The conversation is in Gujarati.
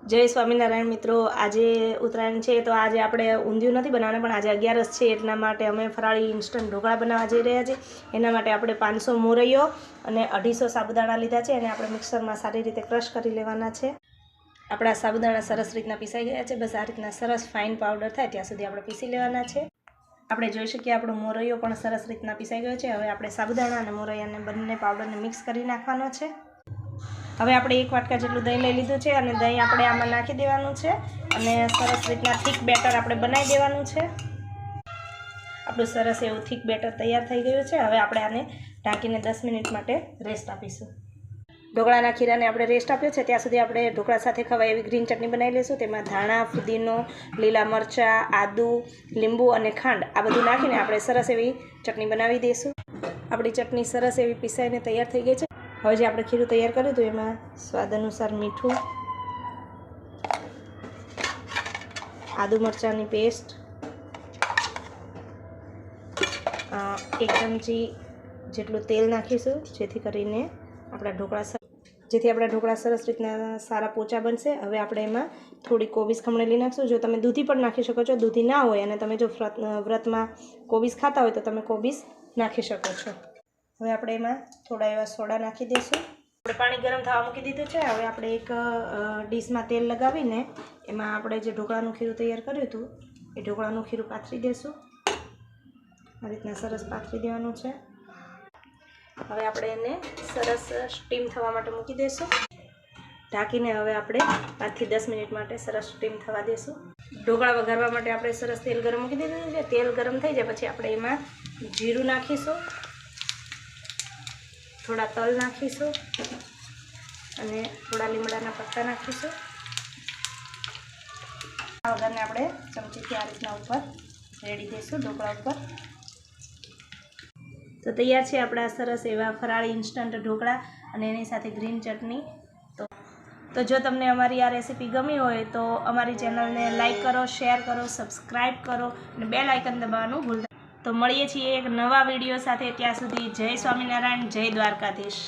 जय स्वामीनारायण मित्रों। आज उत्तरायण है तो आज આપણે ઊંધિયું નથી બનાવવાનું પણ આજે 11 છે એટલા માટે અમે ફરાળી ઇન્સ્ટન્ટ ઢોકળા બનાવવા જઈ રહ્યા છીએ। એના માટે આપણે 500 મોરૈયો અને 250 સાબુદાણા લીધા છે અને આપણે મિક્સરમાં સારી રીતે ક્રશ કરી લેવાના છે। આપણા સાબુદાણા સરસ રીતના પીસાઈ ગયા છે। બસ આ રીતના સરસ ફાઇન પાવડર થાય ત્યાં સુધી આપણે પીસી લેવાના છે। આપણે જોઈ શકીએ આપણો મોરૈયો પણ સરસ રીતના પીસાઈ ગયો છે। હવે આપણે સાબુદાણા અને મોરૈયાને બંને પાવડરને મિક્સ કરી નાખવાનો છે। હવે આપણે 1 વાટકા જેટલું દહીં લઈ લીધું છે અને દહીં આપણે આમાં નાખી દેવાનું છે અને સરસ રીતના થીક બેટર આપણે બનાવી દેવાનું છે। આપણું સરસ એવું થીક બેટર તૈયાર થઈ ગયું છે। હવે આપણે આને ઢાંકીને 10 મિનિટ માટે રેસ્ટ આપીશું। ઢોકળાના ખીરાને આપણે રેસ્ટ આપ્યો છે ત્યાં સુધી આપણે ઢોકળા સાથે ખવાય એવી ગ્રીન ચટણી બનાવી લઈશું। તેમાં ધાણા, ફુદીનો, લીલા મરચાં, આદુ, લીંબુ અને ખાંડ આ બધું નાખીને આપણે સરસ એવી ચટણી બનાવી દઈશું। આપણી ચટણી સરસ એવી પીસાઈને તૈયાર થઈ ગઈ છે। હવે જે આપણે ખીરું તૈયાર કર્યું હતું એમાં સ્વાદ અનુસાર મીઠું, આદુ મરચાંની પેસ્ટ, 1 ચમચી જેટલું તેલ નાખીશું જેથી આપણા ઢોકળા સરસ રીતના સારા પોચા બનશે। હવે આપણે એમાં થોડી કોબીજ ખમણેલી નાખશું। જો તમે દૂધી પણ નાખી શકો છો, દૂધી ના હોય અને તમે જો વ્રતમાં કોબીજ ખાતા હોય તો તમે કોબીજ નાખી શકો છો। હવે આપણે એમાં થોડા એવા સોડા નાખી દઈશું। આપણે પાણી ગરમ થવા મૂકી દીધું છે। હવે આપણે એક ડીશમાં તેલ લગાવીને એમાં આપણે જે ઢોકળાનું ખીરું તૈયાર કર્યું હતું એ ઢોકળાનું ખીરું પાથરી દઈશું। આ રીતના સરસ પાથરી દેવાનું છે। હવે આપણે એને સરસ સ્ટીમ થવા માટે મૂકી દઈશું। ઢાંકીને હવે આપણે 5 થી 10 મિનિટ માટે સરસ સ્ટીમ થવા દઈશું। ઢોકળા વઘારવા માટે આપણે સરસ તેલ ગરમ મૂકી દીધું છે। તેલ ગરમ થઈ જાય પછી આપણે એમાં જીરું નાખીશું, થોડા તલ નાખીશું અને થોડા લીમડાના પત્તા નાખીશું। આ વઘારને આપણે ચમચીથી આ રીતના ઉપર રેડી દઈશું ઢોકળા ઉપર। તો તૈયાર છે આપણા સરસ એવા ફરાળી ઇન્સ્ટન્ટ ઢોકળા અને એની સાથે ગ્રીન ચટણી। તો જો તમને અમારી આ રેસીપી ગમી હોય તો અમારી ચેનલને લાઈક કરો, શેર કરો, સબસ્ક્રાઈબ કરો અને બેલ આઇકન દબાવવાનું ભૂલતા। તો મળીએ છીએ એક નવા વિડીયો સાથે। ત્યાં સુધી જય સ્વામિનારાયણ, જય દ્વારકાધીશ।